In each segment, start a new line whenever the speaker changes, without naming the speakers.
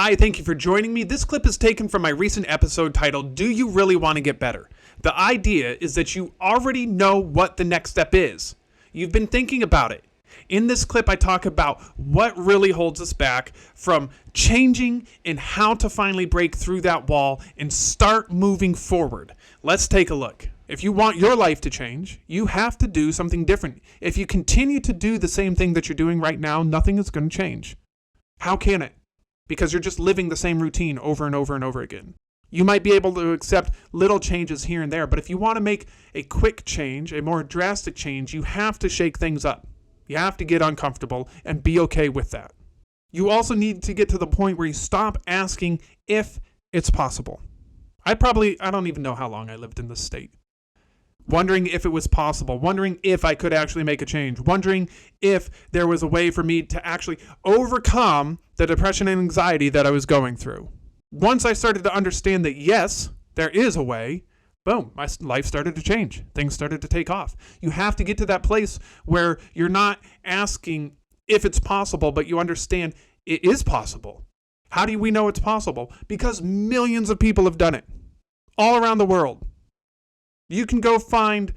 Hi, thank you for joining me. This clip is taken from my recent episode titled, Do You Really Want to Get Better? The idea is that you already know what the next step is. You've been thinking about it. In this clip, I talk about what really holds us back from changing and how to finally break through that wall and start moving forward. Let's take a look. If you want your life to change, you have to do something different. If you continue to do the same thing that you're doing right now, nothing is going to change. How can it? Because you're just living the same routine over and over and over again. You might be able to accept little changes here and there, but if you want to make a quick change, a more drastic change, you have to shake things up. You have to get uncomfortable and be okay with that. You also need to get to the point where you stop asking if it's possible. I don't even know how long I lived in this state. Wondering if it was possible, wondering if I could actually make a change, wondering if there was a way for me to actually overcome the depression and anxiety that I was going through. Once I started to understand that, yes, there is a way, boom, my life started to change. Things started to take off. You have to get to that place where you're not asking if it's possible, but you understand it is possible. How do we know it's possible? Because millions of people have done it all around the world. You can go find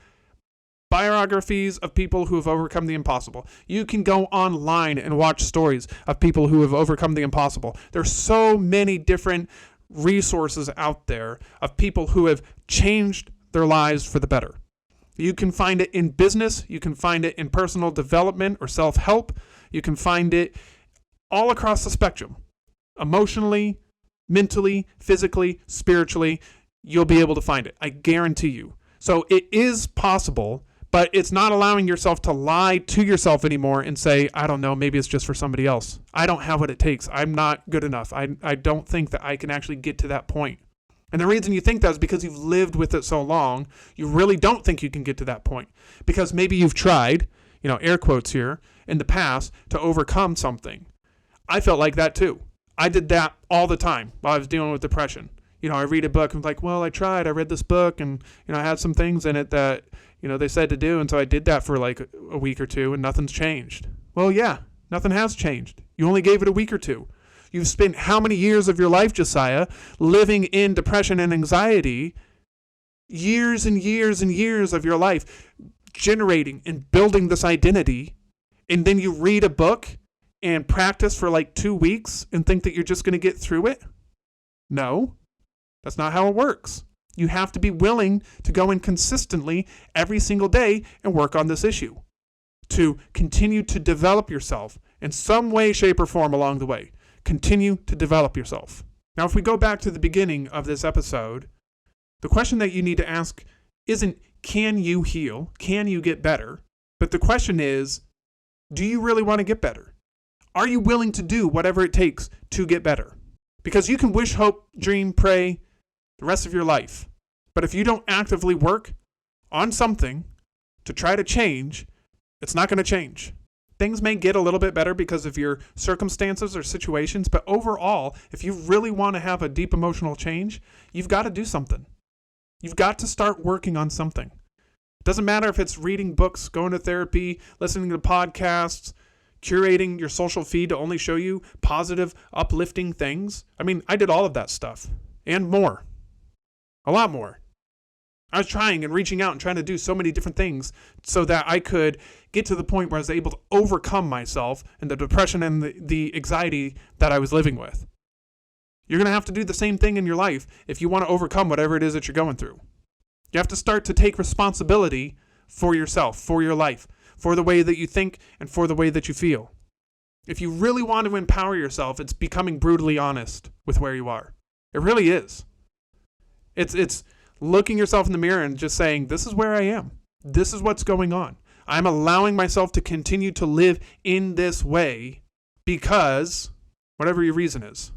biographies of people who have overcome the impossible. You can go online and watch stories of people who have overcome the impossible. There's so many different resources out there of people who have changed their lives for the better. You can find it in business. You can find it in personal development or self-help. You can find it all across the spectrum. Emotionally, mentally, physically, spiritually, you'll be able to find it. I guarantee you. So it is possible, but it's not allowing yourself to lie to yourself anymore and say, I don't know, maybe it's just for somebody else. I don't have what it takes. I'm not good enough. I don't think that I can actually get to that point. And the reason you think that is because you've lived with it so long, you really don't think you can get to that point. Because maybe you've tried, air quotes here, in the past to overcome something. I felt like that too. I did that all the time while I was dealing with depression. I read a book and I'm like, well, I read this book and, I had some things in it that, they said to do. And so I did that for like a week or two and nothing's changed. Well, yeah, nothing has changed. You only gave it a week or two. You've spent how many years of your life, Josiah, living in depression and anxiety, years and years and years of your life, generating and building this identity. And then you read a book and practice for like 2 weeks and think that you're just going to get through it? No. That's not how it works. You have to be willing to go in consistently every single day and work on this issue, to continue to develop yourself in some way, shape, or form along the way. Continue to develop yourself. Now, if we go back to the beginning of this episode, the question that you need to ask isn't, can you heal? Can you get better? But the question is, do you really want to get better? Are you willing to do whatever it takes to get better? Because you can wish, hope, dream, pray the rest of your life. But if you don't actively work on something to try to change, it's not going to change. Things may get a little bit better because of your circumstances or situations, but overall, if you really want to have a deep emotional change, you've got to do something. You've got to start working on something. It doesn't matter if it's reading books, going to therapy, listening to podcasts, curating your social feed to only show you positive, uplifting things. I did all of that stuff and more. A lot more. I was trying and reaching out and trying to do so many different things so that I could get to the point where I was able to overcome myself and the depression and the anxiety that I was living with. You're going to have to do the same thing in your life if you want to overcome whatever it is that you're going through. You have to start to take responsibility for yourself, for your life, for the way that you think and for the way that you feel. If you really want to empower yourself, it's becoming brutally honest with where you are. It really is. It's looking yourself in the mirror and just saying, this is where I am. This is what's going on. I'm allowing myself to continue to live in this way because whatever your reason is.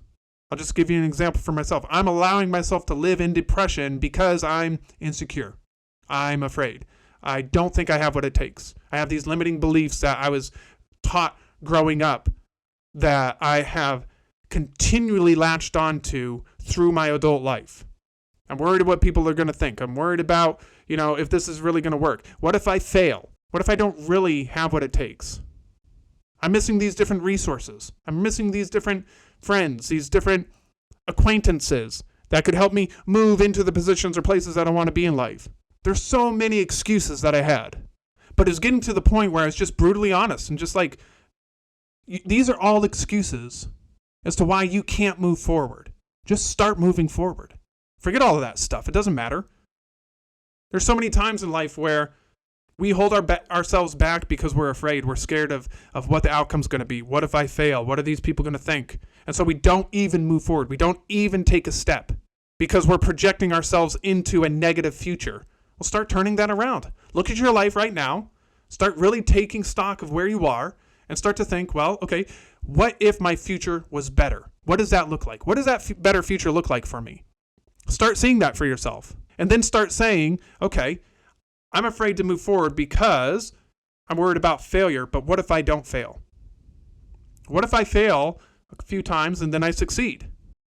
I'll just give you an example for myself. I'm allowing myself to live in depression because I'm insecure. I'm afraid. I don't think I have what it takes. I have these limiting beliefs that I was taught growing up that I have continually latched onto through my adult life. I'm worried about what people are going to think. I'm worried about, if this is really going to work. What if I fail? What if I don't really have what it takes? I'm missing these different resources. I'm missing these different friends, these different acquaintances that could help me move into the positions or places that I want to be in life. There's so many excuses that I had. But it's getting to the point where I was just brutally honest and just like, these are all excuses as to why you can't move forward. Just start moving forward. Forget all of that stuff. It doesn't matter. There's so many times in life where we hold ourselves back because we're afraid. We're scared of what the outcome's going to be. What if I fail? What are these people going to think? And so we don't even move forward. We don't even take a step because we're projecting ourselves into a negative future. Well, start turning that around. Look at your life right now. Start really taking stock of where you are and start to think, well, okay, what if my future was better? What does that look like? What does that better future look like for me? Start seeing that for yourself. And then start saying, okay, I'm afraid to move forward because I'm worried about failure, but what if I don't fail? What if I fail a few times and then I succeed?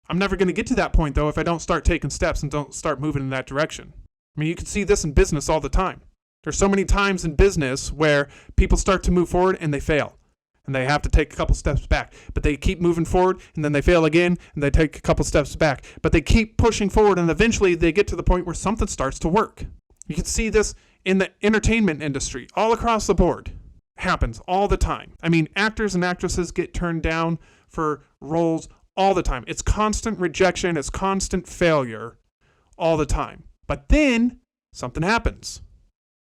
I'm never going to get to that point, though, if I don't start taking steps and don't start moving in that direction. I mean, you can see this in business all the time. There's so many times in business where people start to move forward and they fail. And they have to take a couple steps back. But they keep moving forward and then they fail again and they take a couple steps back. But they keep pushing forward and eventually they get to the point where something starts to work. You can see this in the entertainment industry all across the board. It happens all the time. I mean, actors and actresses get turned down for roles all the time. It's constant rejection. It's constant failure all the time. But then something happens.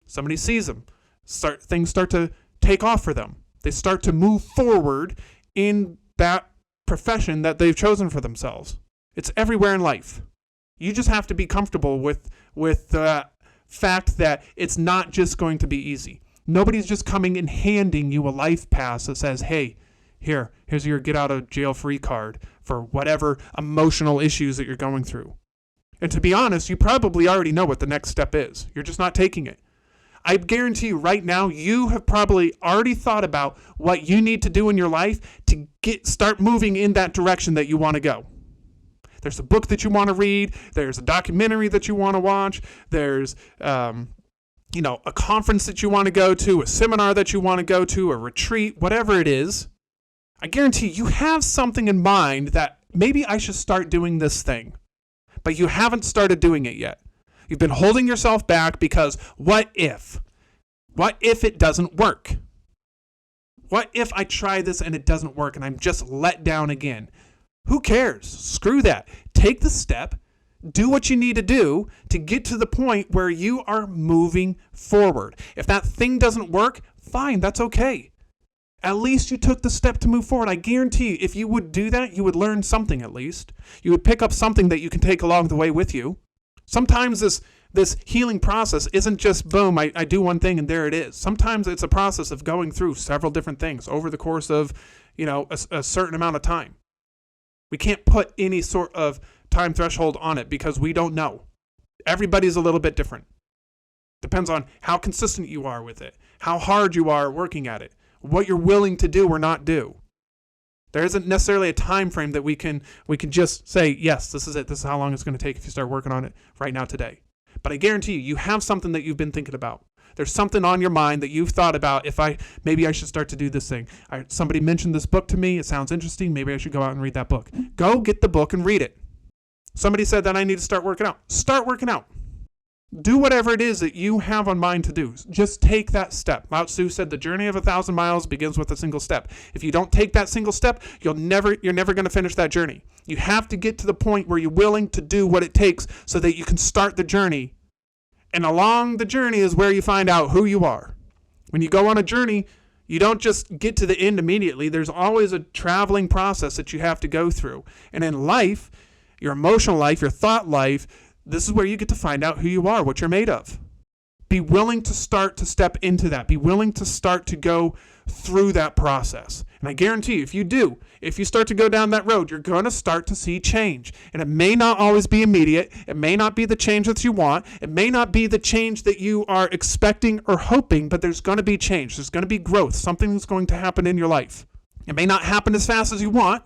Somebody sees them. Things start to take off for them. They start to move forward in that profession that they've chosen for themselves. It's everywhere in life. You just have to be comfortable with the fact that it's not just going to be easy. Nobody's just coming and handing you a life pass that says, hey, here's your get out of jail free card for whatever emotional issues that you're going through. And to be honest, you probably already know what the next step is. You're just not taking it. I guarantee you right now, you have probably already thought about what you need to do in your life to start moving in that direction that you want to go. There's a book that you want to read. There's a documentary that you want to watch. There's, a conference that you want to go to, a seminar that you want to go to, a retreat, whatever it is. I guarantee you have something in mind that maybe I should start doing this thing, but you haven't started doing it yet. You've been holding yourself back because what if? What if it doesn't work? What if I try this and it doesn't work and I'm just let down again? Who cares? Screw that. Take the step. Do what you need to do to get to the point where you are moving forward. If that thing doesn't work, fine, that's okay. At least you took the step to move forward. I guarantee you, if you would do that, you would learn something at least. You would pick up something that you can take along the way with you. Sometimes this healing process isn't just, boom, I do one thing and there it is. Sometimes it's a process of going through several different things over the course of, a certain amount of time. We can't put any sort of time threshold on it because we don't know. Everybody's a little bit different. Depends on how consistent you are with it, how hard you are working at it, what you're willing to do or not do. There isn't necessarily a time frame that we can just say, yes, this is it. This is how long it's going to take if you start working on it right now today. But I guarantee you have something that you've been thinking about. There's something on your mind that you've thought about. Maybe I should start to do this thing. Somebody mentioned this book to me. It sounds interesting. Maybe I should go out and read that book. Go get the book and read it. Somebody said that I need to start working out. Start working out. Do whatever it is that you have on mind to do. Just take that step. Lao Tzu said the journey of 1,000 miles begins with a single step. If you don't take that single step, you're never going to finish that journey. You have to get to the point where you're willing to do what it takes so that you can start the journey. And along the journey is where you find out who you are. When you go on a journey, you don't just get to the end immediately. There's always a traveling process that you have to go through. And in life, your emotional life, your thought life, this is where you get to find out who you are, what you're made of. Be willing to start to step into that. Be willing to start to go through that process. And I guarantee you, if you start to go down that road, you're going to start to see change. And it may not always be immediate. It may not be the change that you want. It may not be the change that you are expecting or hoping, but there's going to be change. There's going to be growth. Something's going to happen in your life. It may not happen as fast as you want.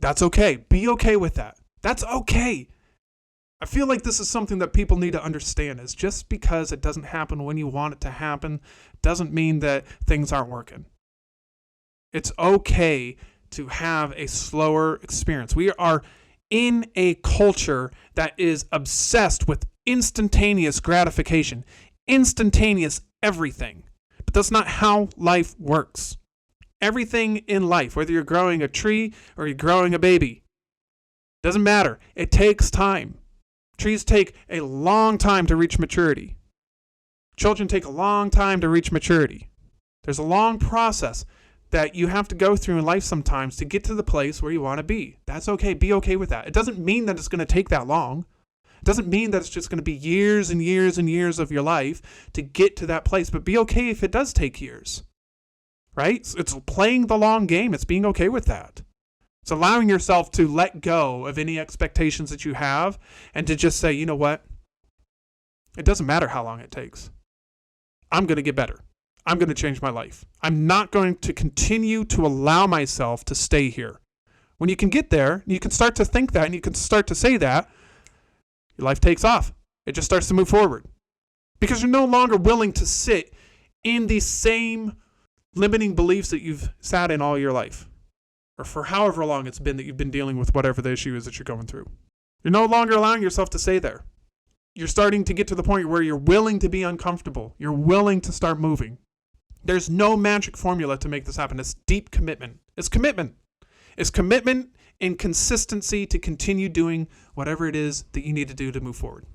That's okay. Be okay with that. That's okay. I feel like this is something that people need to understand, is just because it doesn't happen when you want it to happen doesn't mean that things aren't working. It's okay to have a slower experience. We are in a culture that is obsessed with instantaneous gratification, instantaneous everything. But that's not how life works. Everything in life, whether you're growing a tree or you're growing a baby, doesn't matter. It takes time. Trees take a long time to reach maturity. Children take a long time to reach maturity. There's a long process that you have to go through in life sometimes to get to the place where you want to be. That's okay. Be okay with that. It doesn't mean that it's going to take that long. It doesn't mean that it's just going to be years and years and years of your life to get to that place. But be okay if it does take years, right? It's playing the long game. It's being okay with that. It's allowing yourself to let go of any expectations that you have and to just say, you know what? It doesn't matter how long it takes. I'm going to get better. I'm going to change my life. I'm not going to continue to allow myself to stay here. When you can get there, you can start to think that and you can start to say that, your life takes off. It just starts to move forward. Because you're no longer willing to sit in the same limiting beliefs that you've sat in all your life. Or for however long it's been that you've been dealing with whatever the issue is that you're going through. You're no longer allowing yourself to stay there. You're starting to get to the point where you're willing to be uncomfortable. You're willing to start moving. There's no magic formula to make this happen. It's deep commitment. It's commitment. It's commitment and consistency to continue doing whatever it is that you need to do to move forward.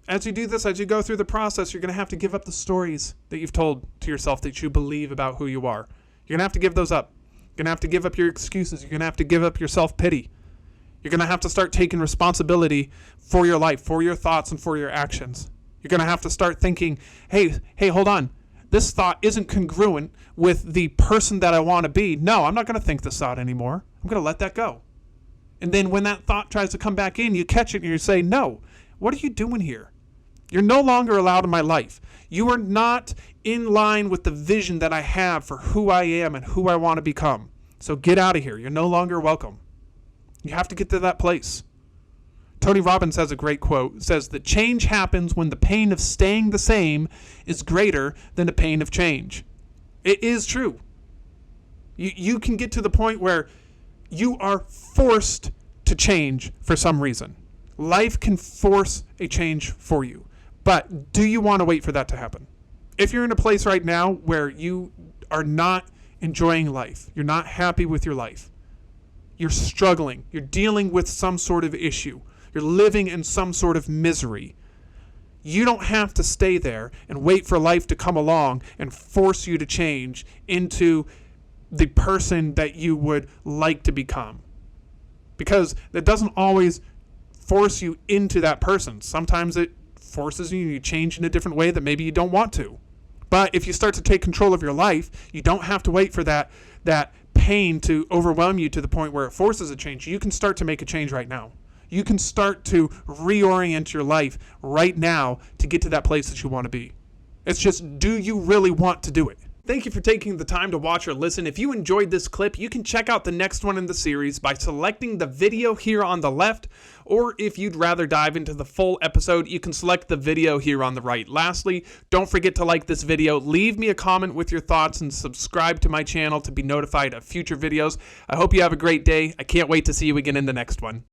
As you do this, as you go through the process, you're going to have to give up the stories that you've told to yourself that you believe about who you are. You're going to have to give those up. You're going to have to give up your excuses. You're going to have to give up your self-pity. You're going to have to start taking responsibility for your life, for your thoughts, and for your actions. You're going to have to start thinking, hey, hold on. This thought isn't congruent with the person that I want to be. No, I'm not going to think this thought anymore. I'm going to let that go. And then when that thought tries to come back in, you catch it and you say, no, what are you doing here? You're no longer allowed in my life. You are not in line with the vision that I have for who I am and who I want to become. So get out of here. You're no longer welcome. You have to get to that place. Tony Robbins has a great quote. It says that change happens when the pain of staying the same is greater than the pain of change. It is true. You can get to the point where you are forced to change for some reason. Life can force a change for you. But do you want to wait for that to happen? If you're in a place right now where you are not enjoying life, you're not happy with your life, you're struggling, you're dealing with some sort of issue, you're living in some sort of misery, you don't have to stay there and wait for life to come along and force you to change into the person that you would like to become. Because that doesn't always force you into that person. Sometimes it forces you to change in a different way that maybe you don't want to. But if you start to take control of your life, you don't have to wait for that pain to overwhelm you to the point where it forces a change. You can start to make a change right now. You can start to reorient your life right now to get to that place that you want to be. It's just, do you really want to do it? Thank you for taking the time to watch or listen. If you enjoyed this clip, you can check out the next one in the series by selecting the video here on the left, or if you'd rather dive into the full episode, you can select the video here on the right. Lastly, don't forget to like this video, leave me a comment with your thoughts, and subscribe to my channel to be notified of future videos. I hope you have a great day. I can't wait to see you again in the next one.